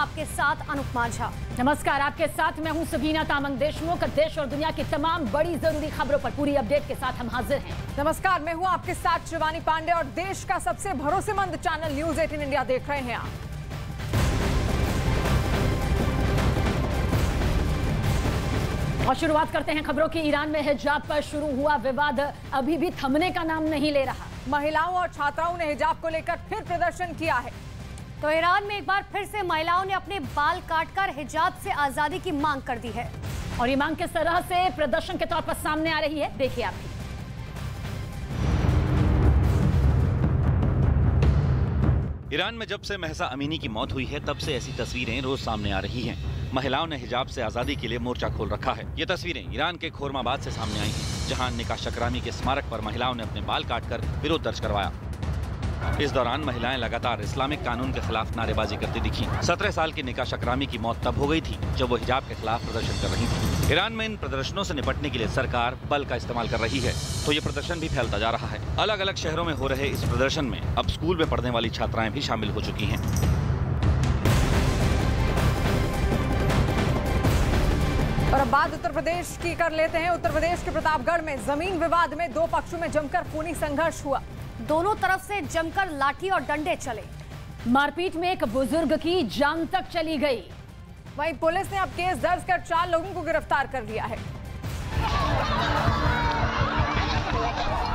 आपके साथ अनुपमा झा। नमस्कार, आपके साथ मैं हूं सबीना तामंग देशमुख। देश और दुनिया की तमाम बड़ी जरूरी खबरों पर पूरी अपडेट के साथ हम हाजिर हैं। नमस्कार, मैं हूं आपके साथ शिवानी पांडे और देश का सबसे भरोसेमंद चैनल न्यूज 18 इंडिया देख रहे हैं आप। और शुरुआत करते हैं खबरों की। ईरान में हिजाब पर शुरू हुआ विवाद अभी भी थमने का नाम नहीं ले रहा। महिलाओं और छात्राओं ने हिजाब को लेकर फिर प्रदर्शन किया है। तो ईरान में एक बार फिर से महिलाओं ने अपने बाल काटकर हिजाब से आजादी की मांग कर दी है। और ये मांग किस तरह से प्रदर्शन के तौर पर सामने आ रही है, देखिए आप भी। ईरान में जब से महसा अमीनी की मौत हुई है तब से ऐसी तस्वीरें रोज सामने आ रही हैं। महिलाओं ने हिजाब से आजादी के लिए मोर्चा खोल रखा है। ये तस्वीरें ईरान के खोरमाबाद से सामने आई हैं, जहां निका शकरामी के स्मारक पर महिलाओं ने अपने बाल काटकर विरोध दर्ज करवाया। इस दौरान महिलाएं लगातार इस्लामिक कानून के खिलाफ नारेबाजी करती दिखी। 17 साल की निका शकरामी की मौत तब हो गई थी जब वो हिजाब के खिलाफ प्रदर्शन कर रही थी। ईरान में इन प्रदर्शनों से निपटने के लिए सरकार बल का इस्तेमाल कर रही है, तो ये प्रदर्शन भी फैलता जा रहा है। अलग अलग शहरों में हो रहे इस प्रदर्शन में अब स्कूल में पढ़ने वाली छात्राएं भी शामिल हो चुकी हैं। और अब बात उत्तर प्रदेश की कर लेते हैं। उत्तर प्रदेश के प्रतापगढ़ में जमीन विवाद में दो पक्षों में जमकर खूनी संघर्ष हुआ। दोनों तरफ से जमकर लाठी और डंडे चले। मारपीट में एक बुजुर्ग की जान तक चली गई। वहीं पुलिस ने अब केस दर्ज कर 4 लोगों को गिरफ्तार कर लिया है।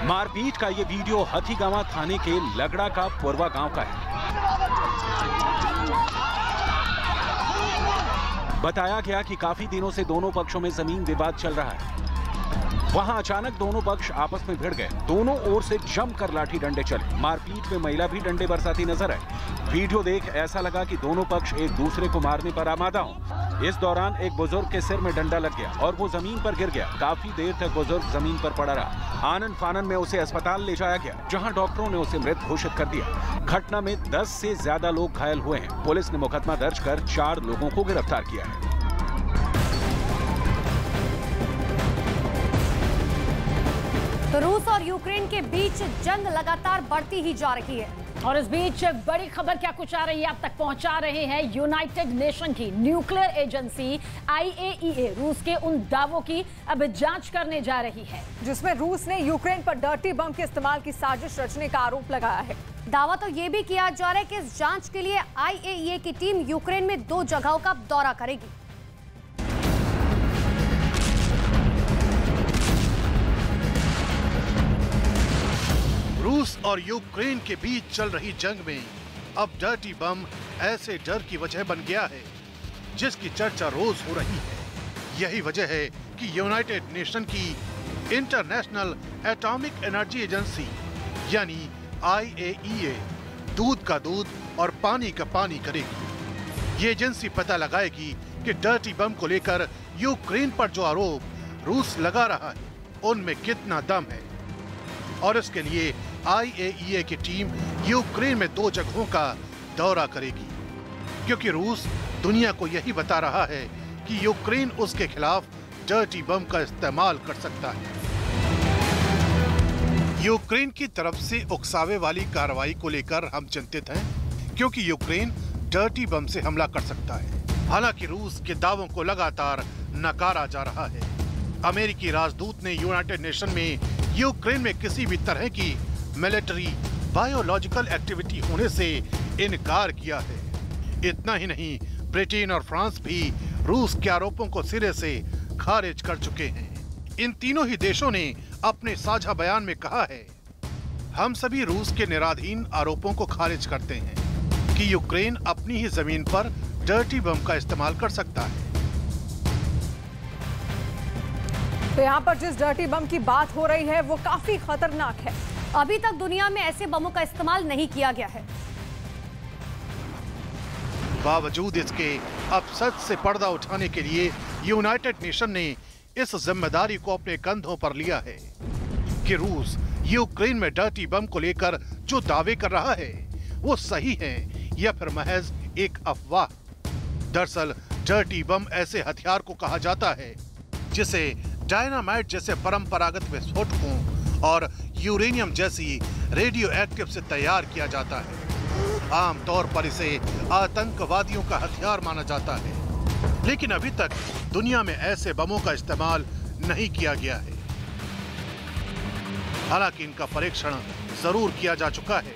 मारपीट का ये वीडियो हथीगामा थाने के लगड़ा का पुरवा गांव का है। बताया गया कि काफी दिनों से दोनों पक्षों में जमीन विवाद चल रहा है। वहां अचानक दोनों पक्ष आपस में भिड़ गए। दोनों ओर से जमकर लाठी डंडे चले। मारपीट में महिला भी डंडे बरसाती नजर आई। वीडियो देख ऐसा लगा कि दोनों पक्ष एक दूसरे को मारने पर आमादा हों। इस दौरान एक बुजुर्ग के सिर में डंडा लग गया और वो जमीन पर गिर गया। काफी देर तक बुजुर्ग जमीन पर पड़ा रहा। आनन फानन में उसे अस्पताल ले जाया गया, जहां डॉक्टरों ने उसे मृत घोषित कर दिया। घटना में 10 से ज्यादा लोग घायल हुए हैं। पुलिस ने मुकदमा दर्ज कर 4 लोगों को गिरफ्तार किया है। तो रूस और यूक्रेन के बीच जंग लगातार बढ़ती ही जा रही है। और इस बीच बड़ी खबर क्या कुछ आ रही है आप तक पहुंचा रहे हैं। यूनाइटेड नेशन की न्यूक्लियर एजेंसी IAEA रूस के उन दावों की अब जांच करने जा रही है, जिसमें रूस ने यूक्रेन पर डर्टी बम के इस्तेमाल की साजिश रचने का आरोप लगाया है। दावा तो ये भी किया जा रहा है कि इस जांच के लिए IAEA की टीम यूक्रेन में 2 जगहों का दौरा करेगी। रूस और यूक्रेन के बीच चल रही जंग में अब डर्टी बम ऐसे डर की वजह बन गया है जिसकी चर्चा रोज हो रही है। यही वजह है कि यूनाइटेड नेशन की इंटरनेशनल एटॉमिक एनर्जी एजेंसी यानी IAEA दूध का दूध और पानी का पानी करेगी। ये एजेंसी पता लगाएगी कि डर्टी बम को लेकर यूक्रेन पर जो आरोप रूस लगा रहा है उनमें कितना दम है। और इसके लिए IAEA की टीम यूक्रेन में 2 जगहों का दौरा करेगी, क्योंकि रूस दुनिया को यही बता रहा है कि यूक्रेन उसके खिलाफ डर्टी बम का इस्तेमाल कर सकता है। यूक्रेन की तरफ से उकसावे वाली कार्रवाई को लेकर हम चिंतित हैं, क्योंकि यूक्रेन डर्टी बम से हमला कर सकता है। हालांकि रूस के दावों को लगातार नकारा जा रहा है। अमेरिकी राजदूत ने यूनाइटेड नेशन में यूक्रेन में किसी भी तरह की मिलिट्री बायोलॉजिकल एक्टिविटी होने से इनकार किया है। इतना ही नहीं, ब्रिटेन और फ्रांस भी रूस के आरोपों को सिरे से खारिज कर चुके हैं। इन तीनों ही देशों ने अपने साझा बयान में कहा है, हम सभी रूस के निराधीन आरोपों को खारिज करते हैं कि यूक्रेन अपनी ही जमीन पर डर्टी बम का इस्तेमाल कर सकता है। तो यहाँ पर जिस डर्टी बम की बात हो रही है वो काफी खतरनाक है। अभी तक दुनिया में ऐसे बमों का इस्तेमाल नहीं किया गया है। बावजूद इसके अब सच से पर्दा उठाने के लिए यूनाइटेड नेशन ने इस जिम्मेदारी को अपने कंधों पर लिया है कि रूस यूक्रेन में डर्टी बम को लेकर जो दावे कर रहा है वो सही है या फिर महज एक अफवाह। दरअसल डर्टी बम ऐसे हथियार को कहा जाता है जिसे डायनामाइट जैसे परंपरागत विस्फोटकों और यूरेनियम जैसी रेडियो एक्टिव से तैयार किया जाता है। आमतौर पर इसे आतंकवादियों का हथियार माना जाता है, लेकिन अभी तक दुनिया में ऐसे बमों का इस्तेमाल नहीं किया गया है। हालांकि इनका परीक्षण जरूर किया जा चुका है।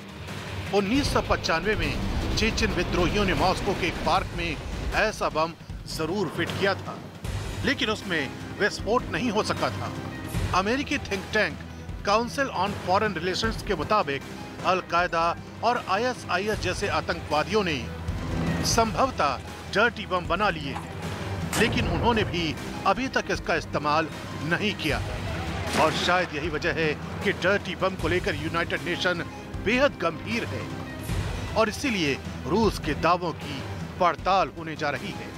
1995 में चेचन विद्रोहियों ने मॉस्को के एक पार्क में ऐसा बम जरूर फिट किया था, लेकिन उसमें विस्फोट नहीं हो सका था। अमेरिकी think tank council on foreign relations के मुताबिक अल-कायदा और ISIS जैसे आतंकवादियों ने संभवतः डर्टी बम बना लिए हैं, लेकिन उन्होंने भी अभी तक इसका इस्तेमाल नहीं किया। और शायद यही वजह है कि डर्टी बम को लेकर यूनाइटेड नेशन बेहद गंभीर है और इसीलिए रूस के दावों की पड़ताल होने जा रही है।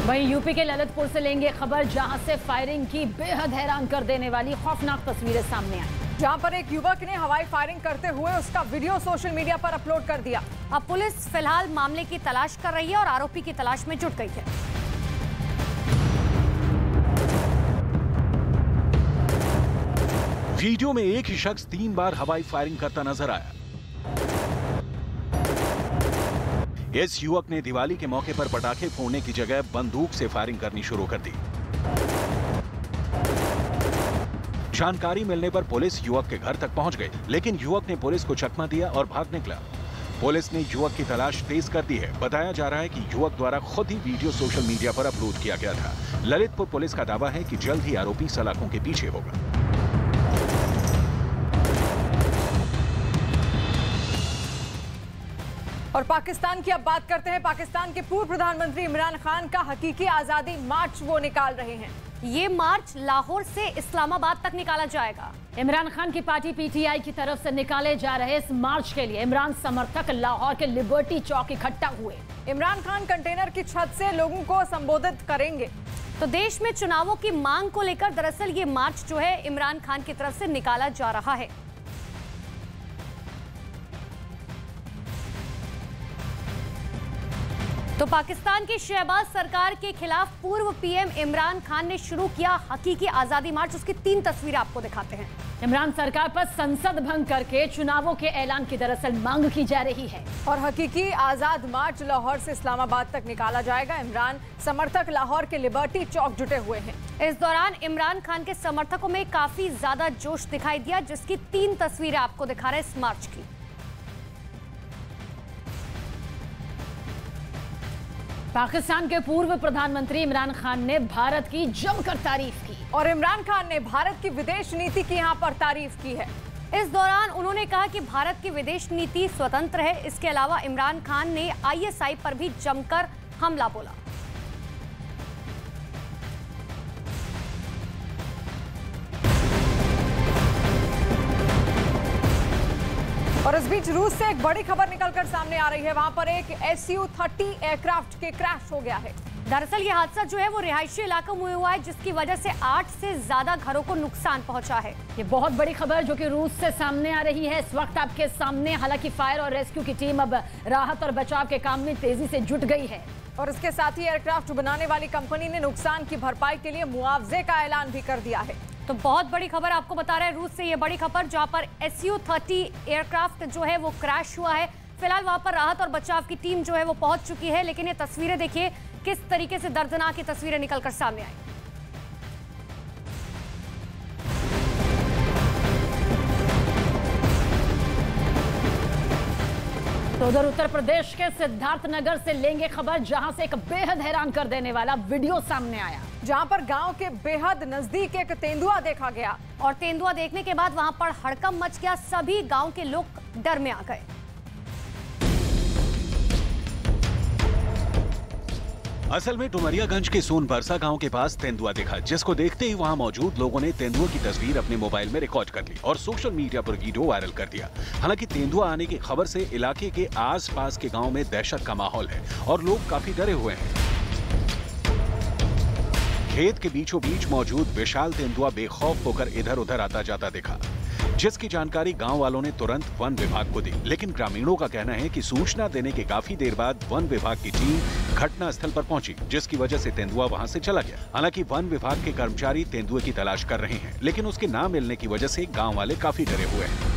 वहीं यूपी के ललितपुर से लेंगे खबर, जहां से फायरिंग की बेहद हैरान कर देने वाली खौफनाक तस्वीरें सामने आई, जहां पर एक युवक ने हवाई फायरिंग करते हुए उसका वीडियो सोशल मीडिया पर अपलोड कर दिया। अब पुलिस फिलहाल मामले की तलाश कर रही है और आरोपी की तलाश में जुट गई है। वीडियो में एक ही शख्स 3 बार हवाई फायरिंग करता नजर आया। इस युवक ने दिवाली के मौके पर पटाखे फोड़ने की जगह बंदूक से फायरिंग करनी शुरू कर दी। जानकारी मिलने पर पुलिस युवक के घर तक पहुंच गई, लेकिन युवक ने पुलिस को चकमा दिया और भाग निकला। पुलिस ने युवक की तलाश तेज कर दी है। बताया जा रहा है कि युवक द्वारा खुद ही वीडियो सोशल मीडिया पर अपलोड किया गया था। ललितपुर पुलिस का दावा है कि जल्द ही आरोपी सलाखों के पीछे होगा। और पाकिस्तान की अब बात करते हैं। पाकिस्तान के पूर्व प्रधानमंत्री इमरान खान का हकीकी आजादी मार्च वो निकाल रहे हैं। ये मार्च लाहौर से इस्लामाबाद तक निकाला जाएगा। इमरान खान की पार्टी PTI की तरफ से निकाले जा रहे इस मार्च के लिए इमरान समर्थक लाहौर के लिबर्टी चौक इकट्ठा हुए। इमरान खान कंटेनर की छत से लोगों को संबोधित करेंगे। तो देश में चुनावों की मांग को लेकर दरअसल ये मार्च जो है इमरान खान की तरफ से निकाला जा रहा है। तो पाकिस्तान की शहबाज सरकार के खिलाफ पूर्व PM इमरान खान ने शुरू किया हकीकी आजादी मार्च। उसकी 3 तस्वीरें आपको दिखाते हैं। इमरान सरकार पर संसद भंग करके चुनावों के ऐलान की दरअसल मांग की जा रही है। और हकीकी आजाद मार्च लाहौर से इस्लामाबाद तक निकाला जाएगा। इमरान समर्थक लाहौर के लिबर्टी चौक जुटे हुए हैं। इस दौरान इमरान खान के समर्थकों में काफी ज्यादा जोश दिखाई दिया, जिसकी 3 तस्वीरें आपको दिखा रहे हैं इस मार्च की। पाकिस्तान के पूर्व प्रधानमंत्री इमरान खान ने भारत की जमकर तारीफ की और इमरान खान ने भारत की विदेश नीति की यहां पर तारीफ की है। इस दौरान उन्होंने कहा कि भारत की विदेश नीति स्वतंत्र है। इसके अलावा इमरान खान ने ISI पर भी जमकर हमला बोला। और इस बीच रूस से एक बड़ी खबर निकलकर सामने आ रही है। वहां पर एक Su-30 एयरक्राफ्ट के क्रैश हो गया है। दरअसल ये हादसा जो है वो रिहायशी इलाकों में हुआ है, जिसकी वजह से 8 से ज्यादा घरों को नुकसान पहुंचा है। ये बहुत बड़ी खबर जो कि रूस से सामने आ रही है इस वक्त आपके सामने। हालांकि फायर और रेस्क्यू की टीम अब राहत और बचाव के काम में तेजी से जुट गई है। और इसके साथ ही एयरक्राफ्ट बनाने वाली कंपनी ने नुकसान की भरपाई के लिए मुआवजे का ऐलान भी कर दिया है। तो बहुत बड़ी खबर आपको बता रहे हैं रूस से, ये बड़ी खबर जहां पर Su-30 एयरक्राफ्ट जो है वो क्रैश हुआ है। फिलहाल वहां पर राहत और बचाव की टीम जो है वो पहुंच चुकी है, लेकिन ये तस्वीरें देखिए किस तरीके से दर्दनाक तस्वीरें निकलकर सामने आई। तो उधर उत्तर प्रदेश के सिद्धार्थनगर से लेंगे खबर, जहां से एक बेहद हैरान कर देने वाला वीडियो सामने आया, जहां पर गांव के बेहद नजदीक एक तेंदुआ देखा गया। और तेंदुआ देखने के बाद वहां पर हड़कंप मच गया। सभी गांव के लोग डर में आ गए। असल में डुमरियागंज के सोनबरसा गांव के पास तेंदुआ देखा, जिसको देखते ही वहां मौजूद लोगों ने तेंदुआ की तस्वीर अपने मोबाइल में रिकॉर्ड कर ली और सोशल मीडिया पर वीडियो वायरल कर दिया। हालांकि तेंदुआ आने की खबर से इलाके के आसपास के गांव में दहशत का माहौल है और लोग काफी डरे हुए हैं। खेत के बीचों बीच मौजूद विशाल तेंदुआ बेखौफ होकर इधर उधर आता जाता दिखा, जिसकी जानकारी गांव वालों ने तुरंत वन विभाग को दी। लेकिन ग्रामीणों का कहना है कि सूचना देने के काफी देर बाद वन विभाग की टीम घटना स्थल पर पहुंची, जिसकी वजह से तेंदुआ वहां से चला गया। हालांकि वन विभाग के कर्मचारी तेंदुए की तलाश कर रहे हैं, लेकिन उसके न मिलने की वजह से गांव वाले काफी डरे हुए हैं।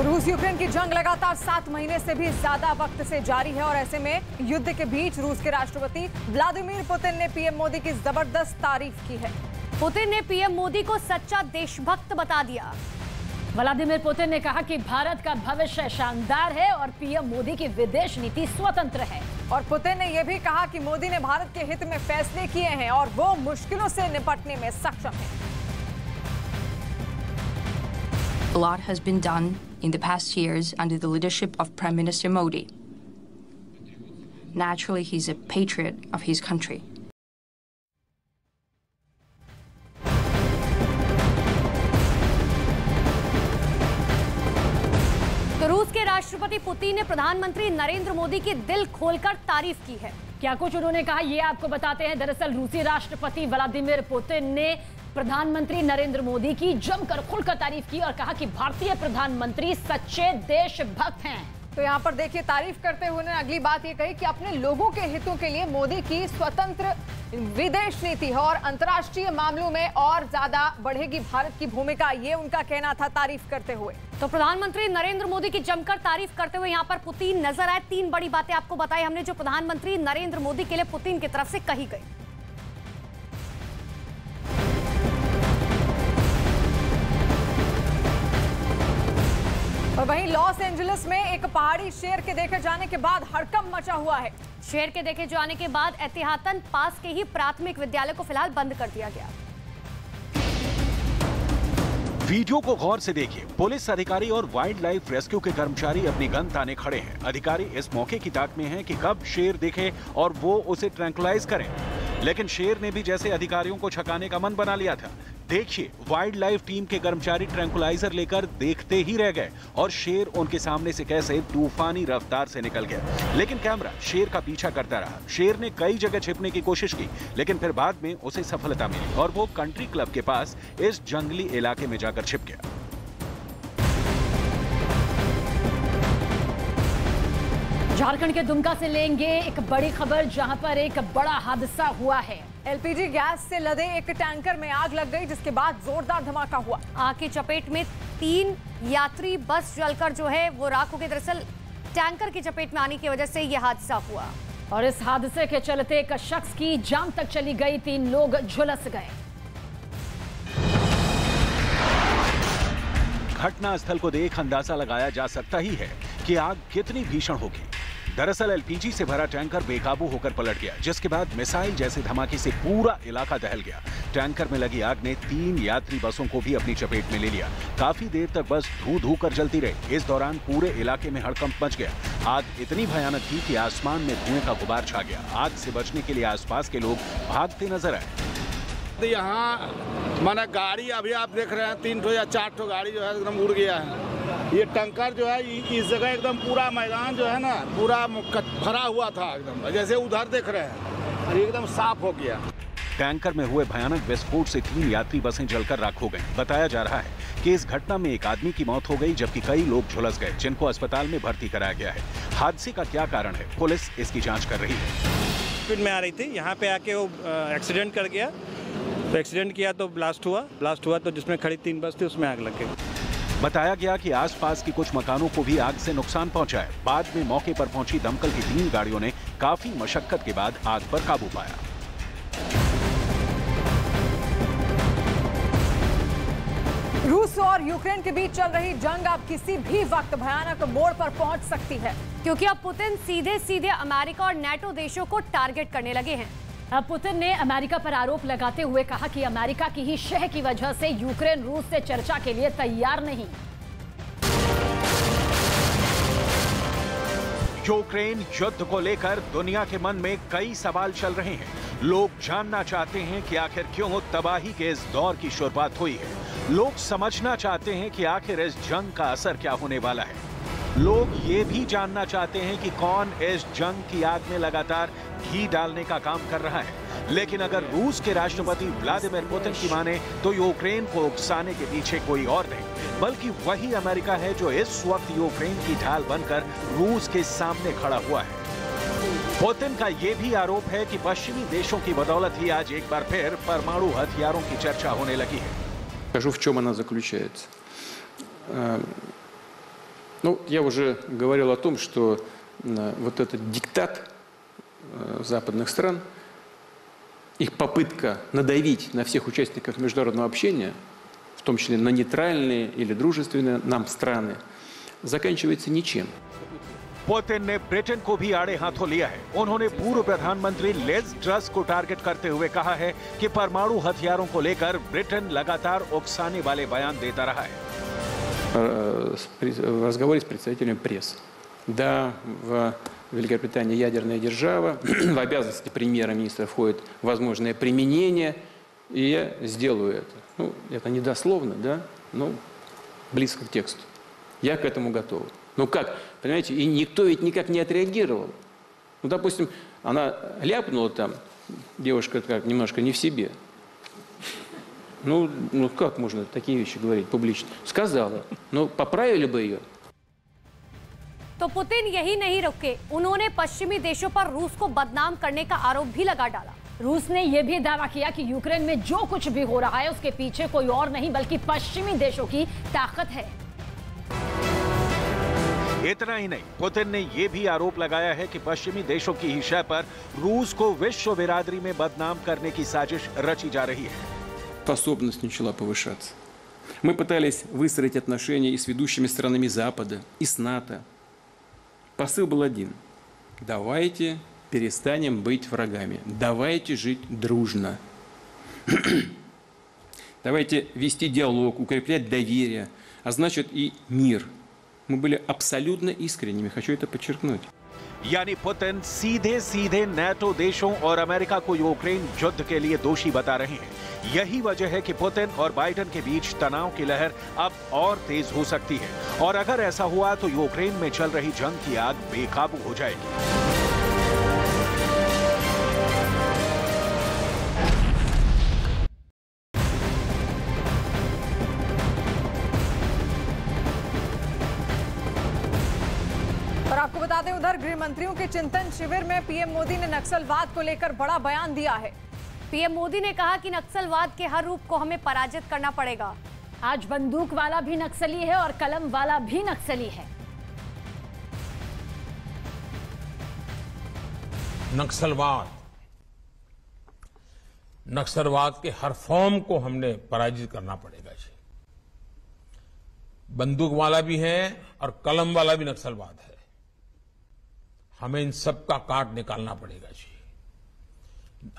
रूस यूक्रेन की जंग लगातार 7 महीने से भी ज्यादा वक्त से जारी है और ऐसे में युद्ध के बीच रूस के राष्ट्रपति व्लादिमीर पुतिन ने पीएम मोदी की जबरदस्त तारीफ की है। पुतिन ने पीएम मोदी को सच्चा देशभक्त बता दिया। व्लादिमीर पुतिन ने कहा कि भारत का भविष्य शानदार है और पीएम मोदी की विदेश नीति स्वतंत्र है। और पुतिन ने यह भी कहा कि मोदी ने भारत के हित में फैसले किए हैं और वो मुश्किलों से निपटने में सक्षम है। A lot has been done in the past years under the leadership of Prime Minister Modi. Naturally, he's a patriot of his country. तो रूस के राष्ट्रपति पुतिन ने प्रधानमंत्री नरेंद्र मोदी की दिल खोलकर तारीफ की है। क्या कुछ उन्होंने कहा, ये आपको बताते हैं। दरअसल रूसी राष्ट्रपति व्लादिमीर पुतिन ने प्रधानमंत्री नरेंद्र मोदी की जमकर खुलकर तारीफ की और कहा कि भारतीय प्रधानमंत्री सच्चे देशभक्त हैं। तो यहाँ पर देखिए, तारीफ करते हुए उन्होंने अगली बात ये कही कि अपने लोगों के हितों के लिए मोदी की स्वतंत्र विदेश नीति है और अंतर्राष्ट्रीय मामलों में और ज्यादा बढ़ेगी भारत की भूमिका, ये उनका कहना था तारीफ करते हुए। तो प्रधानमंत्री नरेंद्र मोदी की जमकर तारीफ करते हुए यहाँ पर पुतिन नजर आए। 3 बड़ी बातें आपको बताई हमने जो प्रधानमंत्री नरेंद्र मोदी के लिए पुतिन की तरफ से कही गई। और वहीं लॉस एंजलिस में एक पहाड़ी शेर के देखे जाने के बाद हड़कंप मचा हुआ है। शेर के देखे जाने के बाद एहतियातन पास के ही प्राथमिक विद्यालय को फिलहाल बंद कर दिया गया। वीडियो को गौर से देखिए। पुलिस अधिकारी और वाइल्ड लाइफ रेस्क्यू के कर्मचारी अपनी गन ताने खड़े हैं। अधिकारी इस मौके की ताक में हैं कि कब शेर दिखे और वो उसे ट्रैंकुलाइज करें, लेकिन शेर ने भी जैसे अधिकारियों को छकाने का मन बना लिया था। देखिए, वाइल्ड लाइफ टीम के कर्मचारी ट्रैंकुलाइजर लेकर देखते ही रह गए और शेर उनके सामने से कैसे तूफानी रफ्तार से निकल गया। लेकिन कैमरा शेर का पीछा करता रहा। शेर ने कई जगह छिपने की कोशिश की, लेकिन फिर बाद में उसे सफलता मिली और वो कंट्री क्लब के पास इस जंगली इलाके में जाकर छिप गया। झारखंड के दुमका से लेंगे एक बड़ी खबर, जहां पर एक बड़ा हादसा हुआ है। एलपीजी गैस से लदे एक टैंकर में आग लग गई, जिसके बाद जोरदार धमाका हुआ। आग की चपेट में 3 यात्री बस जलकर जो है वो राख हो गई। दरअसल टैंकर की चपेट में आने की वजह से यह हादसा हुआ और इस हादसे के चलते एक शख्स की जान तक चली गई, 3 लोग झुलस गए। घटना स्थल को देख अंदाजा लगाया जा सकता ही है कि आग कितनी भीषण होगी। दरअसल एलपीजी से भरा टैंकर बेकाबू होकर पलट गया, जिसके बाद मिसाइल जैसे धमाके से पूरा इलाका दहल गया। टैंकर में लगी आग ने 3 यात्री बसों को भी अपनी चपेट में ले लिया। काफी देर तक बस धू-धू कर जलती रही। इस दौरान पूरे इलाके में हड़कंप मच गया। आग इतनी भयानक थी कि आसमान में धुएं का गुबार छा गया। आग से बचने के लिए आसपास के लोग भागते नजर आए। यहाँ माना गाड़ी अभी आप देख रहे हैं 3 या 4 गाड़ी जो है एकदम उड़ गया है। ये टैंकर जो है इस जगह एकदम पूरा मैदान जो है ना पूरा भरा हुआ था, एकदम जैसे उधर देख रहे हैं और एकदम साफ हो गया। टैंकर में हुए भयानक विस्फोट से 3 यात्री बसें जलकर राख हो गईं। बताया जा रहा है कि इस घटना में एक आदमी की मौत हो गई, जबकि कई लोग झुलस गए, जिनको अस्पताल में भर्ती कराया गया है। हादसे का क्या कारण है, पुलिस इसकी जांच कर रही है। स्पीड में आ रही थी, यहाँ पे आके वो एक्सीडेंट कर गया। तो एक्सीडेंट किया तो ब्लास्ट हुआ तो जिसमें खड़ी 3 बस थी उसमें आग लग गई। बताया गया कि आसपास के कुछ मकानों को भी आग से नुकसान पहुंचा है। बाद में मौके पर पहुंची दमकल की 3 गाड़ियों ने काफी मशक्कत के बाद आग पर काबू पाया। रूस और यूक्रेन के बीच चल रही जंग अब किसी भी वक्त भयानक मोड़ पर पहुंच सकती है, क्योंकि अब पुतिन सीधे अमेरिका और नेटो देशों को टारगेट करने लगे हैं। अब पुतिन ने अमेरिका पर आरोप लगाते हुए कहा कि अमेरिका की ही शह की वजह से यूक्रेन रूस से चर्चा के लिए तैयार नहीं। यूक्रेन युद्ध को लेकर दुनिया के मन में कई सवाल चल रहे हैं। लोग जानना चाहते हैं कि आखिर क्यों तबाही के इस दौर की शुरुआत हुई है। लोग समझना चाहते हैं कि आखिर इस जंग का असर क्या होने वाला है। लोग ये भी जानना चाहते हैं कि कौन इस जंग की आग में लगातार घी डालने का काम कर रहा है। लेकिन अगर रूस के राष्ट्रपति व्लादिमीर पुतिन की माने तो यूक्रेन को उकसाने के पीछे कोई और नहीं बल्कि वही अमेरिका है जो इस वक्त यूक्रेन की ढाल बनकर रूस के सामने खड़ा हुआ है। पुतिन का यह भी आरोप है कि पश्चिमी देशों की बदौलत ही आज एक बार फिर परमाणु हथियारों की चर्चा होने लगी है। Скажу, в чем она заключается. Ну, я уже говорил о том, что вот этот диктат западных стран, их попытка надавить на всех участников международного общения, в том числе на нейтральные или дружественные нам страны, заканчивается ничем. पुतिन ने ब्रिटेन को भी आड़े हाथों लिया है। उन्होंने पूर्व प्रधानमंत्री लिज ट्रस को टारगेट करते हुए कहा है कि परमाणु हथियारों को लेकर ब्रिटेन लगातार उकसाने वाले बयान देता रहा है। В разговоре с представителями прессы. Да, в Великобритании ядерная держава, в обязанности премьера-министра входит возможное применение, и я сделаю это. Ну, это не дословно, да, но близко к тексту. Я к этому готов. Ну как, понимаете, и никто ведь никак не отреагировал. Ну, допустим, она ляпнула там, девушка как немножко не в себе. Ну как можно такие вещи говорить публично? Сказала, но поправили бы ее. तो पुतिन यही नहीं रुके, उन्होंने पश्चिमी देशों पर रूस को बदनाम करने का आरोप भी लगा डाला। रूस ने यह भी दावा किया कि यूक्रेन में जो कुछ भी हो रहा है उसके पीछे कोई और नहीं बल्कि पश्चिमी देशों की ताकत है। इतना ही नहीं, पुतिन ने यह भी आरोप लगाया है कि पश्चिमी देशों की ही शय पर रूस को विश्व बिरादरी में बदनाम करने की साजिश रची जा रही है। Способность начала повышаться. Мы пытались выстроить отношения и с ведущими странами Запада, и с НАТО. Посыл был один. Давайте перестанем быть врагами. Давайте жить дружно. Давайте вести диалог, укреплять доверие, а значит и мир. Мы были абсолютно искренними, хочу это подчеркнуть. यानी पुतिन सीधे सीधे नेटो देशों और अमेरिका को यूक्रेन युद्ध के लिए दोषी बता रहे हैं। यही वजह है कि पुतिन और बाइडेन के बीच तनाव की लहर अब और तेज हो सकती है और अगर ऐसा हुआ तो यूक्रेन में चल रही जंग की आग बेकाबू हो जाएगी। आपको बता दें, उधर गृह मंत्रियों के चिंतन शिविर में पीएम मोदी ने नक्सलवाद को लेकर बड़ा बयान दिया है। पीएम मोदी ने कहा कि नक्सलवाद के हर रूप को हमें पराजित करना पड़ेगा। आज बंदूक वाला भी नक्सली है और कलम वाला भी नक्सली है। नक्सलवाद के हर फॉर्म को हमने पराजित करना पड़ेगा जी। बंदूक वाला भी है और कलम वाला भी नक्सलवाद है। हमें इन सब का काट निकालना पड़ेगा जी।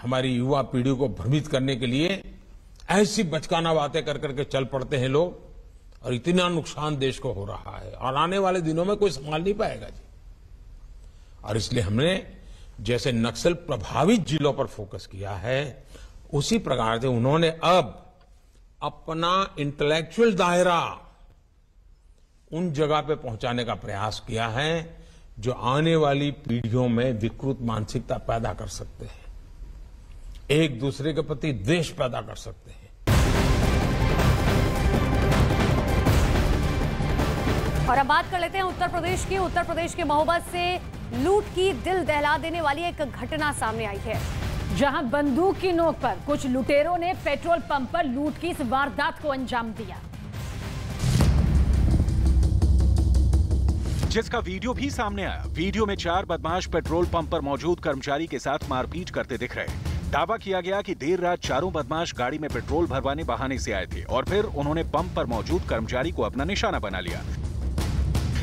हमारी युवा पीढ़ी को भ्रमित करने के लिए ऐसी बचकाना बातें कर करके चल पड़ते हैं लोग और इतना नुकसान देश को हो रहा है और आने वाले दिनों में कोई संभाल नहीं पाएगा जी। और इसलिए हमने जैसे नक्सल प्रभावित जिलों पर फोकस किया है उसी प्रकार से उन्होंने अब अपना इंटेलेक्चुअल दायरा उन जगह पे पहुंचाने का प्रयास किया है जो आने वाली पीढ़ियों में विकृत मानसिकता पैदा कर सकते हैं, एक दूसरे के प्रति द्वेष पैदा कर सकते हैं। और अब बात कर लेते हैं उत्तर प्रदेश की। उत्तर प्रदेश के महोबा से लूट की दिल दहला देने वाली एक घटना सामने आई है, जहां बंदूक की नोक पर कुछ लुटेरों ने पेट्रोल पंप पर लूट की इस वारदात को अंजाम दिया, जिसका वीडियो भी सामने आया। वीडियो में 4 बदमाश पेट्रोल पंप पर मौजूद कर्मचारी के साथ मारपीट करते दिख रहे। दावा किया गया कि देर रात चारों बदमाश गाड़ी में पेट्रोल भरवाने बहाने से आए थे और फिर उन्होंने पंप पर मौजूद कर्मचारी को अपना निशाना बना लिया।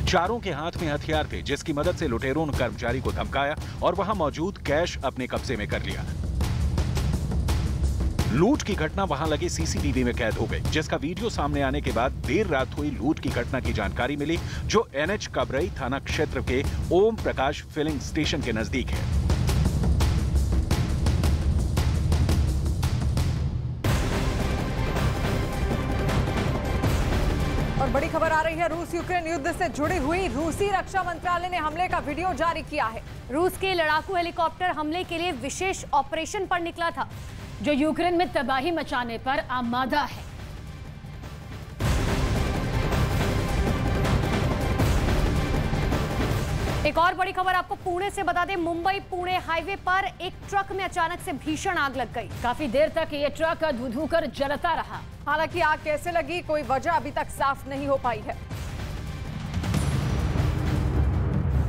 चारों के हाथ में हथियार थे जिसकी मदद से लुटेरों ने कर्मचारी को धमकाया और वहां मौजूद कैश अपने कब्जे में कर लिया। लूट की घटना वहां लगे सीसीटीवी में कैद हो गई, जिसका वीडियो सामने आने के बाद देर रात हुई लूट की घटना की जानकारी मिली जो एनएच कबरई थाना क्षेत्र के ओम प्रकाश फिलिंग स्टेशन के नजदीक है। और बड़ी खबर आ रही है रूस यूक्रेन युद्ध से जुड़ी हुई। रूसी रक्षा मंत्रालय ने हमले का वीडियो जारी किया है। रूस के लड़ाकू हेलीकॉप्टर हमले के लिए विशेष ऑपरेशन पर निकला था, जो यूक्रेन में तबाही मचाने पर आमादा है। एक और बड़ी खबर आपको पुणे से बता दें। मुंबई पुणे हाईवे पर एक ट्रक में अचानक से भीषण आग लग गई। काफी देर तक ये ट्रक धुधू कर जलता रहा। हालांकि आग कैसे लगी कोई वजह अभी तक साफ नहीं हो पाई है।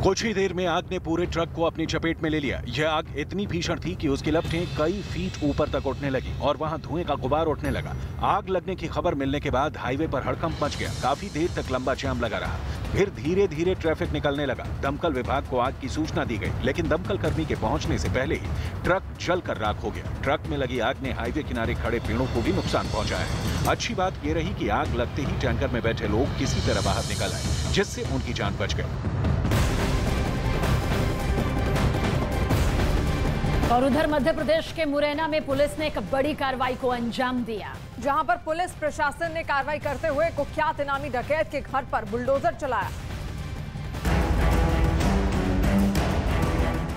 कुछ ही देर में आग ने पूरे ट्रक को अपनी चपेट में ले लिया। यह आग इतनी भीषण थी कि उसकी लपटें कई फीट ऊपर तक उठने लगी और वहां धुएं का गुबार उठने लगा। आग लगने की खबर मिलने के बाद हाईवे पर हड़कंप मच गया। काफी देर तक लंबा जाम लगा रहा, फिर धीरे धीरे ट्रैफिक निकलने लगा। दमकल विभाग को आग की सूचना दी गई, लेकिन दमकल कर्मी के पहुंचने से पहले ही ट्रक जलकर राख हो गया। ट्रक में लगी आग ने हाईवे किनारे खड़े पेड़ों को भी नुकसान पहुंचाया है। अच्छी बात यह रही कि आग लगते ही टैंकर में बैठे लोग किसी तरह बाहर निकल आए, जिससे उनकी जान बच गई। और उधर मध्य प्रदेश के मुरैना में पुलिस ने एक बड़ी कार्रवाई को अंजाम दिया, जहां पर पुलिस प्रशासन ने कार्रवाई करते हुए कुख्यात इनामी डकैत के घर पर बुलडोजर चलाया,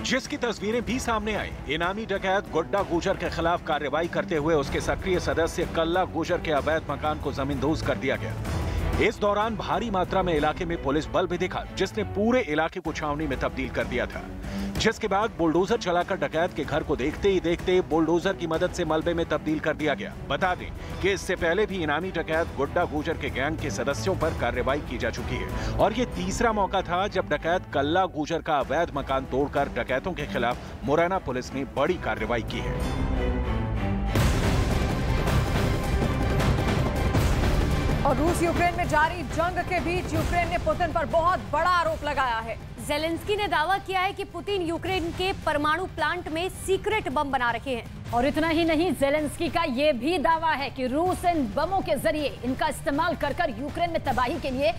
जिसकी तस्वीरें भी सामने आई। इनामी डकैत गुड्डा गुजर के खिलाफ कार्रवाई करते हुए उसके सक्रिय सदस्य कल्ला गुजर के अवैध मकान को जमींदोज कर दिया गया। इस दौरान भारी मात्रा में इलाके में पुलिस बल भी दिखा, जिसने पूरे इलाके को छावनी में तब्दील कर दिया था। जिसके बाद बुलडोजर चलाकर डकैत के घर को देखते ही देखते बुलडोजर की मदद से मलबे में तब्दील कर दिया गया। बता दें कि इससे पहले भी इनामी डकैत गुड्डा गुजर के गैंग के सदस्यों पर कार्रवाई की जा चुकी है और ये तीसरा मौका था जब डकैत कल्ला गुजर का अवैध मकान तोड़कर डकैतों के खिलाफ मुरैना पुलिस ने बड़ी कार्रवाई की है। और रूस यूक्रेन में जारी जंग के बीच यूक्रेन ने पुतिन पर बहुत बड़ा आरोप लगाया है। जेलेंस्की ने दावा किया है कि पुतिन यूक्रेन के परमाणु प्लांट में सीक्रेट बम बना रखे हैं। और इतना ही नहीं, जेलेंस्की का यह भी दावा है कि रूस इन बमों के जरिए इनका इस्तेमाल कर यूक्रेन में तबाही के लिए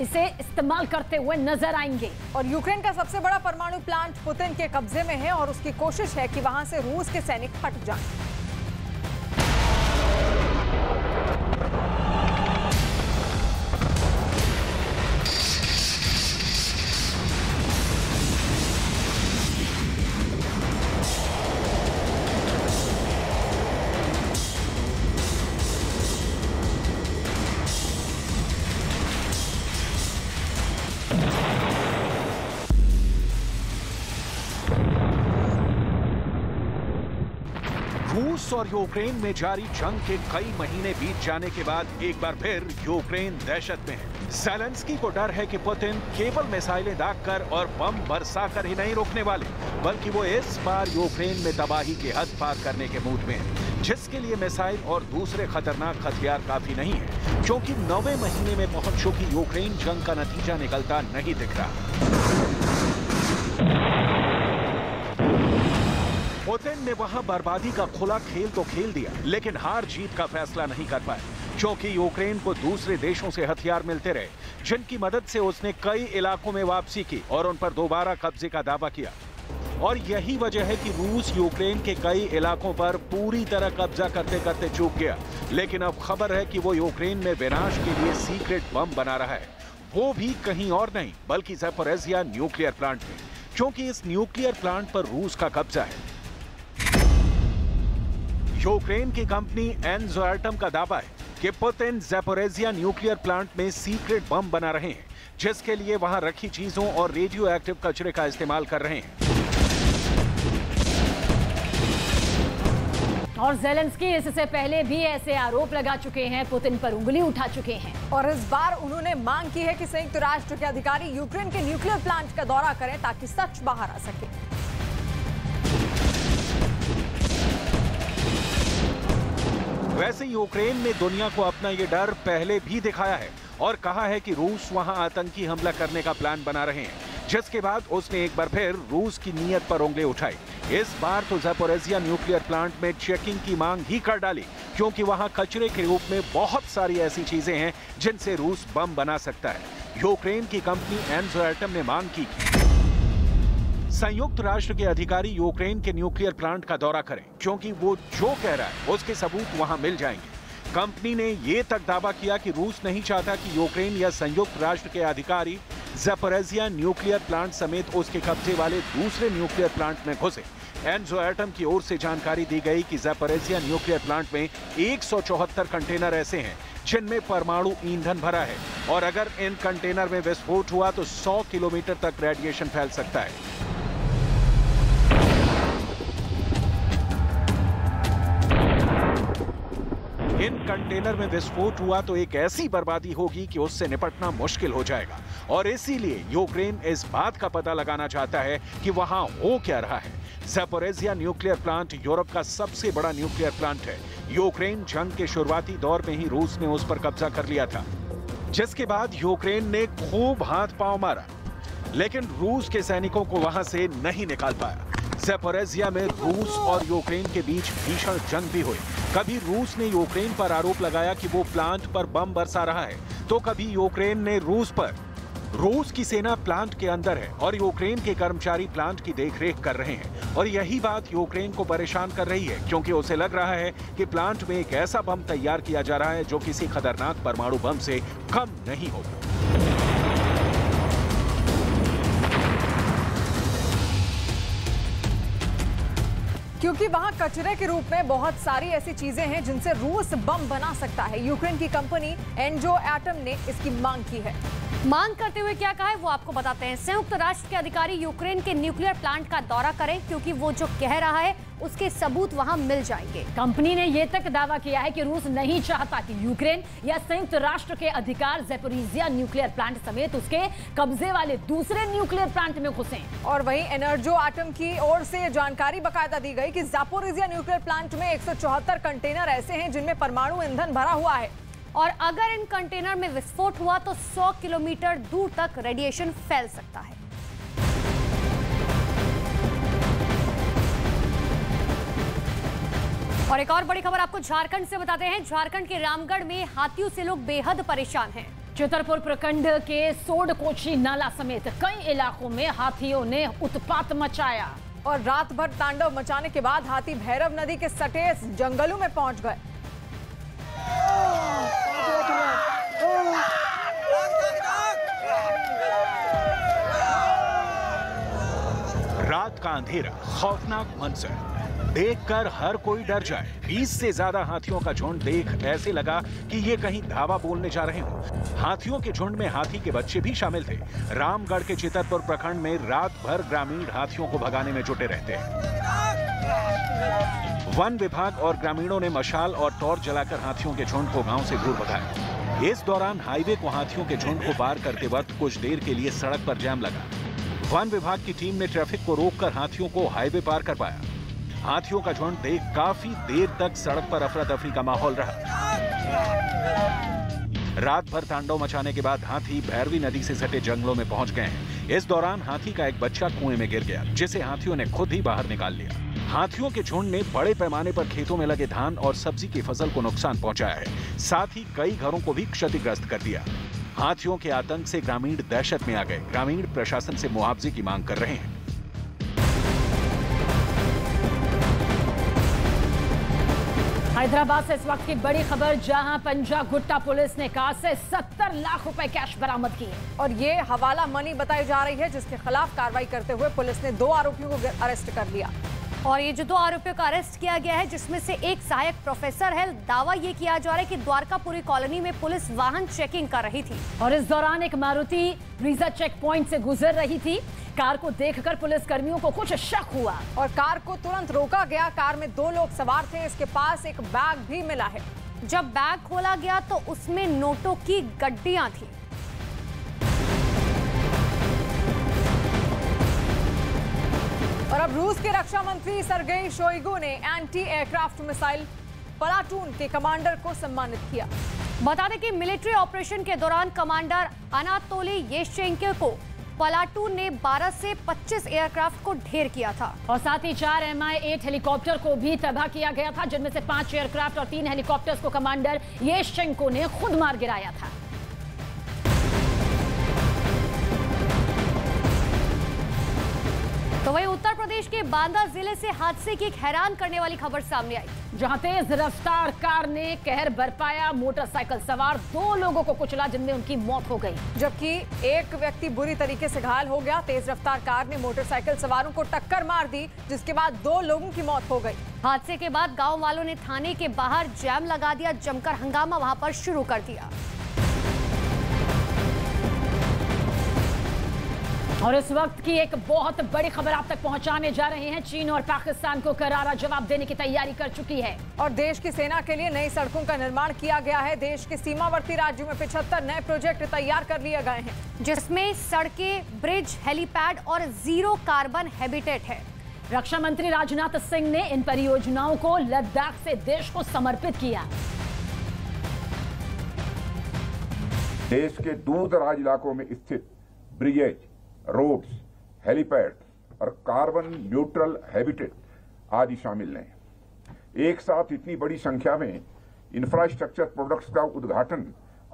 इसे इस्तेमाल करते हुए नजर आएंगे। और यूक्रेन का सबसे बड़ा परमाणु प्लांट पुतिन के कब्जे में है और उसकी कोशिश है कि वहां से रूस के सैनिक हट जाएं। रूस और यूक्रेन में जारी जंग के कई महीने बीत जाने के बाद एक बार फिर यूक्रेन दहशत में है। ज़ेलेंस्की को डर है कि पुतिन केवल मिसाइलें दागकर और बम बरसाकर ही नहीं रोकने वाले, बल्कि वो इस बार यूक्रेन में तबाही की हद पार करने के मूड में है, जिसके लिए मिसाइल और दूसरे खतरनाक हथियार काफी नहीं है, क्योंकि 9वें महीने में पहुंच चुकी यूक्रेन जंग का नतीजा निकलता नहीं दिख रहा। पुतिन ने वहां बर्बादी का खुला खेल तो खेल दिया, लेकिन हार जीत का फैसला नहीं कर पाए, क्योंकि यूक्रेन को दूसरे देशों से हथियार मिलते रहे, जिनकी मदद से उसने कई इलाकों में वापसी की और उन पर दोबारा कब्जे का दावा किया। और यही वजह है कि रूस यूक्रेन के कई इलाकों पर पूरी तरह कब्जा करते करते चूक गया। लेकिन अब खबर है कि वो यूक्रेन में विनाश के लिए सीक्रेट बम बना रहा है, वो भी कहीं और नहीं बल्कि ज़ैपोरिज़िया न्यूक्लियर प्लांट में, क्योंकि इस न्यूक्लियर प्लांट पर रूस का कब्जा है। यूक्रेन की कंपनी एनज़ोएटम का दावा है कि पुतिन ज़ैपोरिज़िया न्यूक्लियर प्लांट में सीक्रेट बम बना रहे हैं, जिसके लिए वहां रखी चीजों और रेडियो एक्टिव कचरे का इस्तेमाल कर रहे हैं। और ज़ेलेंस्की इससे पहले भी ऐसे आरोप लगा चुके हैं, पुतिन पर उंगली उठा चुके हैं। और इस बार उन्होंने मांग की है कि संयुक्त राष्ट्र के अधिकारी यूक्रेन के न्यूक्लियर प्लांट का दौरा करें ताकि सच बाहर आ सके। वैसे यूक्रेन ने दुनिया को अपना ये डर पहले भी दिखाया है और कहा है कि रूस वहां आतंकी हमला करने का प्लान बना रहे हैं, जिसके बाद उसने एक बार फिर रूस की नीयत पर उंगली उठाई। इस बार तो ज़ैपोरिज़िया न्यूक्लियर प्लांट में चेकिंग की मांग ही कर डाली, क्योंकि वहां कचरे के रूप में बहुत सारी ऐसी चीजें हैं जिनसे रूस बम बना सकता है। यूक्रेन की कंपनी एनज़ोएटम ने मांग की संयुक्त राष्ट्र के अधिकारी यूक्रेन के न्यूक्लियर प्लांट का दौरा करें, क्योंकि वो जो कह रहा है उसके सबूत वहां मिल जाएंगे। कंपनी ने ये तक दावा किया कि रूस नहीं चाहता कि यूक्रेन या संयुक्त राष्ट्र के अधिकारी ज़ैपोरिज़िया न्यूक्लियर प्लांट समेत उसके कब्जे वाले दूसरे न्यूक्लियर प्लांट में घुसे। एनजो एटम की ओर से जानकारी दी गई कि ज़ैपोरिज़िया न्यूक्लियर प्लांट में 174 कंटेनर ऐसे हैं जिनमें परमाणु ईंधन भरा है और अगर इन कंटेनर में विस्फोट हुआ तो 100 किलोमीटर तक रेडिएशन फैल सकता है। इन कंटेनर में विस्फोट हुआ तो एक ऐसी बर्बादी होगी कि उससे निपटना मुश्किल हो जाएगा और इसीलिए यूक्रेन इस बात का पता लगाना चाहता है कि वहां हो क्या रहा है। ज़ैपोरिज़िया न्यूक्लियर प्लांट यूरोप का सबसे बड़ा न्यूक्लियर प्लांट है। यूक्रेन जंग के शुरुआती दौर में ही रूस ने उस पर कब्जा कर लिया था, जिसके बाद यूक्रेन ने खूब हाथ पांव मारा, लेकिन रूस के सैनिकों को वहां से नहीं निकाल पाया। ज़ैपोरिज़िया में रूस और यूक्रेन के बीच भीषण जंग भी हुई। कभी रूस ने यूक्रेन पर आरोप लगाया कि वो प्लांट पर बम बरसा रहा है, तो कभी यूक्रेन ने रूस पर। रूस की सेना प्लांट के अंदर है और यूक्रेन के कर्मचारी प्लांट की देखरेख कर रहे हैं और यही बात यूक्रेन को परेशान कर रही है, क्योंकि उसे लग रहा है कि प्लांट में एक ऐसा बम तैयार किया जा रहा है जो किसी खतरनाक परमाणु बम से कम नहीं होगा। क्योंकि वहां कचरे के रूप में बहुत सारी ऐसी चीजें हैं जिनसे रूस बम बना सकता है। यूक्रेन की कंपनी एनजो एटम ने इसकी मांग की है। मांग करते हुए क्या कहा है वो आपको बताते हैं। संयुक्त राष्ट्र के अधिकारी यूक्रेन के न्यूक्लियर प्लांट का दौरा करें, क्योंकि वो जो कह रहा है उसके सबूत वहां मिल जाएंगे। कंपनी ने यह तक दावा किया है कि रूस नहीं चाहता कि यूक्रेन या संयुक्त राष्ट्र के अधिकार ज़ैपोरिज़िया न्यूक्लियर प्लांट समेत उसके कब्जे वाले दूसरे न्यूक्लियर प्लांट में घुसें। और वहीं एनर्जो एटम की ओर से जानकारी बकायदा दी गई कि ज़ैपोरिज़िया न्यूक्लियर प्लांट में 174 कंटेनर ऐसे हैं जिनमें परमाणु ईंधन भरा हुआ है और अगर इन कंटेनर में विस्फोट हुआ तो 100 किलोमीटर दूर तक रेडिएशन फैल सकता है। और एक और बड़ी खबर आपको झारखंड से बताते हैं। झारखंड के रामगढ़ में हाथियों से लोग बेहद परेशान हैं। चितरपुर प्रखंड के सोडकोची नाला समेत कई इलाकों में हाथियों ने उत्पात मचाया और रात भर तांडव मचाने के बाद हाथी भैरव नदी के सटे जंगलों में पहुंच गए। रात का अंधेरा, खौफनाक मंजर देखकर हर कोई डर जाए। 20 से ज्यादा हाथियों का झुंड देख ऐसे लगा कि ये कहीं धावा बोलने जा रहे हों। हाथियों के झुंड में हाथी के बच्चे भी शामिल थे। रामगढ़ के चितरपुर प्रखंड में रात भर ग्रामीण हाथियों को भगाने में जुटे रहते हैं। वन विभाग और ग्रामीणों ने मशाल और टॉर्च जलाकर हाथियों के झुंड को गांव से दूर भगाया। इस दौरान हाईवे को हाथियों के झुंड को पार करते वक्त कुछ देर के लिए सड़क पर जाम लगा। वन विभाग की टीम ने ट्रैफिक को रोककर हाथियों को हाईवे पार करवाया। हाथियों का झुंड देख काफी देर तक सड़क पर अफरा तफरी का माहौल रहा। रात भर तांडव मचाने के बाद हाथी भैरवी नदी से सटे जंगलों में पहुंच गए हैं। इस दौरान हाथी का एक बच्चा कुएं में गिर गया, जिसे हाथियों ने खुद ही बाहर निकाल लिया। हाथियों के झुंड ने बड़े पैमाने पर खेतों में लगे धान और सब्जी की फसल को नुकसान पहुंचाया है, साथ ही कई घरों को भी क्षतिग्रस्त कर दिया। हाथियों के आतंक से ग्रामीण दहशत में आ गए। ग्रामीण प्रशासन से मुआवजे की मांग कर रहे हैं। हैदराबाद से इस वक्त की बड़ी खबर, जहां पंजागुट्टा पुलिस ने कार से 70 लाख रुपए कैश बरामद किए और ये हवाला मनी बताई जा रही है, जिसके खिलाफ कार्रवाई करते हुए पुलिस ने 2 आरोपियों को अरेस्ट कर लिया। और ये जो 2 आरोपियों का अरेस्ट किया गया है, जिसमें से एक सहायक प्रोफेसर है। दावा ये किया जा रहा है कि द्वारकापुरी कॉलोनी में पुलिस वाहन चेकिंग कर रही थी और इस दौरान एक मारुति ब्रीजा चेक पॉइंट से गुजर रही थी। कार को देखकर पुलिस कर्मियों को कुछ शक हुआ और कार को तुरंत रोका गया। कार में 2 लोग सवार थे। इसके पास एक बैग भी मिला है। जब बैग खोला गया तो उसमें नोटों की गड्डियां थी। और अब रूस के रक्षा मंत्री सर्गेई शोइगु ने एंटी एयरक्राफ्ट मिसाइल प्लाटून के कमांडर को सम्मानित किया। बता दें कि मिलिट्री ऑपरेशन के दौरान कमांडर अनातोली येशचेंको को प्लाटून ने 12 से 25 एयरक्राफ्ट को ढेर किया था और साथ ही 4 Mi-8 हेलीकॉप्टर को भी तबाह किया गया था, जिनमें से 5 एयरक्राफ्ट और 3 हेलीकॉप्टर्स को कमांडर येशचेंको ने खुद मार गिराया था। तो वहीं उत्तर प्रदेश के बांदा जिले से हादसे की एक हैरान करने वाली खबर सामने आई, जहां तेज रफ्तार कार ने कहर बरपाया। मोटरसाइकिल सवार 2 लोगों को कुचला, जिनमें उनकी मौत हो गई, जबकि एक व्यक्ति बुरी तरीके से घायल हो गया। तेज रफ्तार कार ने मोटरसाइकिल सवारों को टक्कर मार दी, जिसके बाद 2 लोगों की मौत हो गई। हादसे के बाद गांव वालों ने थाने के बाहर जैम लगा दिया, जमकर हंगामा वहां पर शुरू कर दिया। और इस वक्त की एक बहुत बड़ी खबर आप तक पहुंचाने जा रहे हैं। चीन और पाकिस्तान को करारा जवाब देने की तैयारी कर चुकी है और देश की सेना के लिए नई सड़कों का निर्माण किया गया है। देश के सीमावर्ती राज्यों में 75 नए प्रोजेक्ट तैयार कर लिए गए हैं, जिसमें सड़कें, ब्रिज, हेलीपैड और जीरो कार्बन हैबिटेट है। रक्षा मंत्री राजनाथ सिंह ने इन परियोजनाओं को लद्दाख से देश को समर्पित किया। देश के दूर दराज इलाकों में स्थित ब्रिजेज, रोड्स, हेलीपैड और कार्बन न्यूट्रल हैबिटेट आदि शामिल हैं। एक साथ इतनी बड़ी संख्या में इंफ्रास्ट्रक्चर प्रोडक्ट्स का उद्घाटन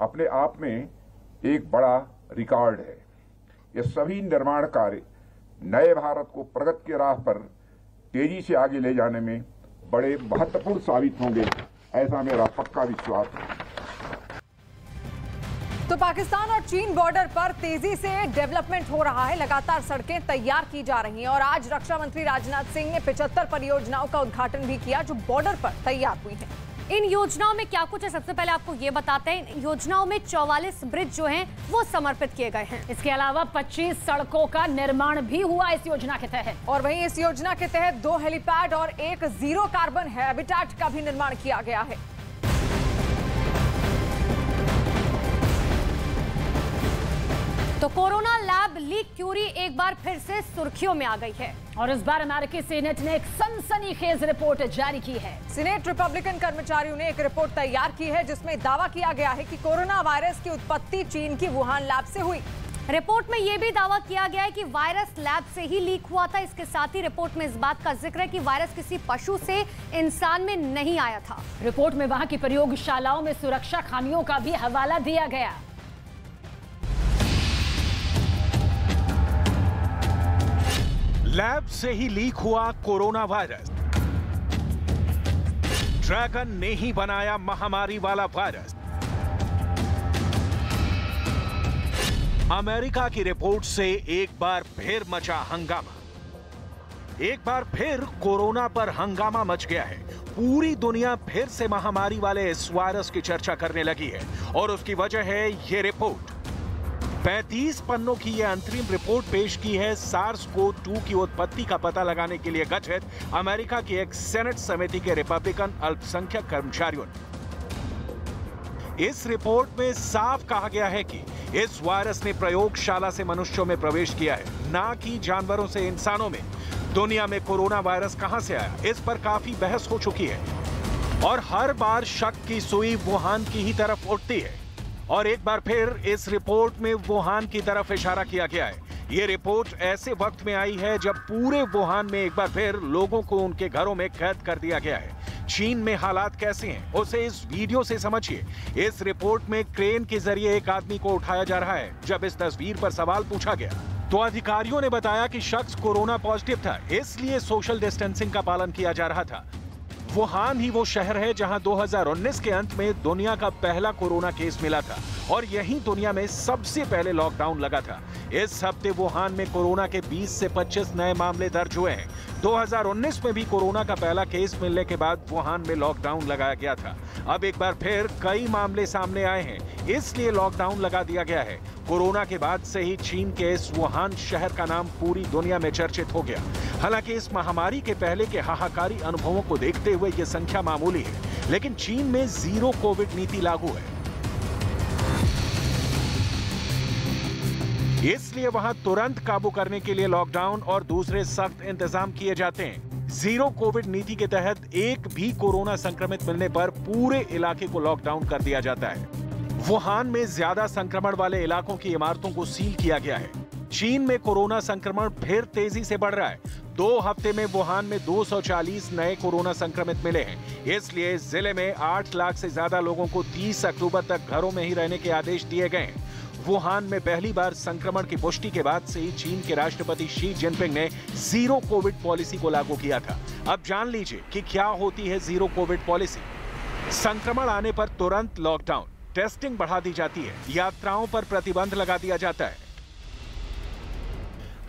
अपने आप में एक बड़ा रिकॉर्ड है। ये सभी निर्माण कार्य नए भारत को प्रगति के राह पर तेजी से आगे ले जाने में बड़े महत्वपूर्ण साबित होंगे, ऐसा मेरा पक्का विश्वास है। तो पाकिस्तान और चीन बॉर्डर पर तेजी से डेवलपमेंट हो रहा है। लगातार सड़कें तैयार की जा रही हैं और आज रक्षा मंत्री राजनाथ सिंह ने 75 परियोजनाओं का उद्घाटन भी किया, जो बॉर्डर पर तैयार हुई हैं। इन योजनाओं में क्या कुछ है, सबसे पहले आपको ये बताते हैं। इन योजनाओं में 44 ब्रिज जो हैं वो समर्पित किए गए हैं। इसके अलावा 25 सड़कों का निर्माण भी हुआ इस योजना के तहत। और वहीं इस योजना के तहत 2 हेलीपैड और एक जीरो कार्बन हैबिटेट का भी निर्माण किया गया है। तो कोरोना लैब लीक क्यूरी एक बार फिर से सुर्खियों में आ गई है और इस बार अमेरिकी सीनेट ने एक सनसनीखेज रिपोर्ट जारी की है। सीनेट रिपब्लिकन कर्मचारियों ने एक रिपोर्ट तैयार की है, जिसमें दावा किया गया है कि कोरोना वायरस की उत्पत्ति चीन की वुहान लैब से हुई। रिपोर्ट में यह भी दावा किया गया है कि वायरस लैब से ही लीक हुआ था। इसके साथ ही रिपोर्ट में इस बात का जिक्र है कि वायरस किसी पशु से इंसान में नहीं आया था। रिपोर्ट में वहां की प्रयोगशालाओं में सुरक्षा खामियों का भी हवाला दिया गया। लैब से ही लीक हुआ कोरोना वायरस। ड्रैगन ने ही बनाया महामारी वाला वायरस। अमेरिका की रिपोर्ट से एक बार फिर मचा हंगामा। एक बार फिर कोरोना पर हंगामा मच गया है। पूरी दुनिया फिर से महामारी वाले इस वायरस की चर्चा करने लगी है और उसकी वजह है ये रिपोर्ट। 35 पन्नों की यह अंतरिम रिपोर्ट पेश की है SARS-CoV-2 की उत्पत्ति का पता लगाने के लिए गठित अमेरिका की एक सेनेट समिति के रिपब्लिकन अल्पसंख्यक कर्मचारियों ने। इस रिपोर्ट में साफ कहा गया है कि इस वायरस ने प्रयोगशाला से मनुष्यों में प्रवेश किया है, ना कि जानवरों से इंसानों में। दुनिया में कोरोना वायरस कहां से आया, इस पर काफी बहस हो चुकी है और हर बार शक की सुई वुहान की ही तरफ उठती है और एक बार फिर इस रिपोर्ट में वुहान की तरफ इशारा किया गया है। ये रिपोर्ट ऐसे वक्त में आई है जब पूरे वुहान में एक बार फिर लोगों को उनके घरों में कैद कर दिया गया है। चीन में हालात कैसे हैं, उसे इस वीडियो से समझिए। इस रिपोर्ट में क्रेन के जरिए एक आदमी को उठाया जा रहा है। जब इस तस्वीर पर सवाल पूछा गया तो अधिकारियों ने बताया कि शख्स कोरोना पॉजिटिव था, इसलिए सोशल डिस्टेंसिंग का पालन किया जा रहा था। वुहान ही वो शहर है जहां 2019 के अंत में दुनिया का पहला कोरोना केस मिला था और यहीं दुनिया में सबसे पहले लॉकडाउन लगा था। इस हफ्ते वुहान में कोरोना के 20 से 25 नए मामले दर्ज हुए हैं। 2019 में भी कोरोना का पहला केस मिलने के बाद वुहान में लॉकडाउन लगाया गया था। अब एक बार फिर कई मामले सामने आए हैं, इसलिए लॉकडाउन लगा दिया गया है। कोरोना के बाद से ही चीन के इस वुहान शहर का नाम पूरी दुनिया में चर्चित हो गया। हालांकि इस महामारी के पहले के हाहाकारी अनुभवों को देखते हुए ये संख्या मामूली है, लेकिन चीन में जीरो कोविड नीति लागू है, इसलिए वहां तुरंत काबू करने के लिए लॉकडाउन और दूसरे सख्त इंतजाम किए जाते हैं। जीरो कोविड नीति के तहत एक भी कोरोना संक्रमित मिलने पर पूरे इलाके को लॉकडाउन कर दिया जाता है। वुहान में ज्यादा संक्रमण वाले इलाकों की इमारतों को सील किया गया है। चीन में कोरोना संक्रमण फिर तेजी से बढ़ रहा है। 2 हफ्ते में वुहान में 240 नए कोरोना संक्रमित मिले हैं, इसलिए इस जिले में 8 लाख से ज्यादा लोगों को 30 अक्टूबर तक घरों में ही रहने के आदेश दिए गए हैं। वुहान में पहली बार संक्रमण की पुष्टि के बाद से ही चीन के राष्ट्रपति शी जिनपिंग ने जीरो कोविड पॉलिसी को लागू किया था। अब जान लीजिए कि क्या होती है जीरो कोविड पॉलिसी। संक्रमण आने पर तुरंत लॉकडाउन, टेस्टिंग बढ़ा दी जाती है, यात्राओं पर प्रतिबंध लगा दिया जाता है।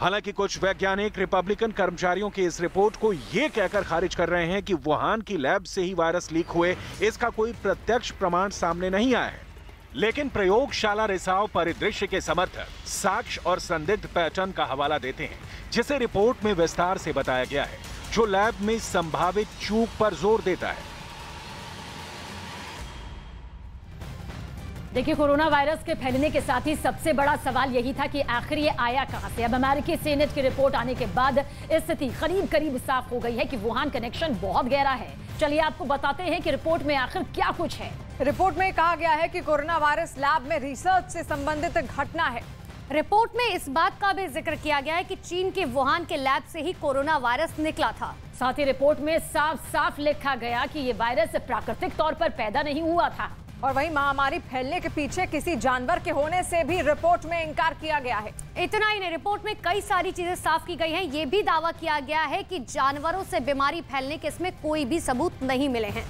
हालांकि कुछ वैज्ञानिक रिपब्लिकन कर्मचारियों की इस रिपोर्ट को यह कहकर खारिज कर रहे हैं कि वुहान की लैब से ही वायरस लीक हुए, इसका कोई प्रत्यक्ष प्रमाण सामने नहीं आया है। लेकिन प्रयोगशाला रिसाव परिदृश्य के समर्थक साक्ष्य और संदिग्ध पैटर्न का हवाला देते हैं, जिसे रिपोर्ट में विस्तार से बताया गया है, जो लैब में संभावित चूक पर जोर देता है। देखिए, कोरोना वायरस के फैलने के साथ ही सबसे बड़ा सवाल यही था कि आखिर ये आया कहां से। अब अमेरिकी सीनेट की रिपोर्ट आने के बाद स्थिति करीब साफ हो गई है कि वुहान कनेक्शन बहुत गहरा है। चलिए आपको बताते हैं कि रिपोर्ट में आखिर क्या कुछ है। रिपोर्ट में कहा गया है कि कोरोना वायरस लैब में रिसर्च से संबंधित घटना है। रिपोर्ट में इस बात का भी जिक्र किया गया है कि चीन के वुहान के लैब से ही कोरोना वायरस निकला था। साथ ही रिपोर्ट में साफ लिखा गया कि ये वायरस प्राकृतिक तौर पर पैदा नहीं हुआ था। और वहीं महामारी फैलने के पीछे किसी जानवर के होने से भी रिपोर्ट में इंकार किया गया है। इतना ही नहीं, रिपोर्ट में कई सारी चीजें साफ की गई हैं। ये भी दावा किया गया है कि जानवरों से बीमारी फैलने के इसमें कोई भी सबूत नहीं मिले हैं।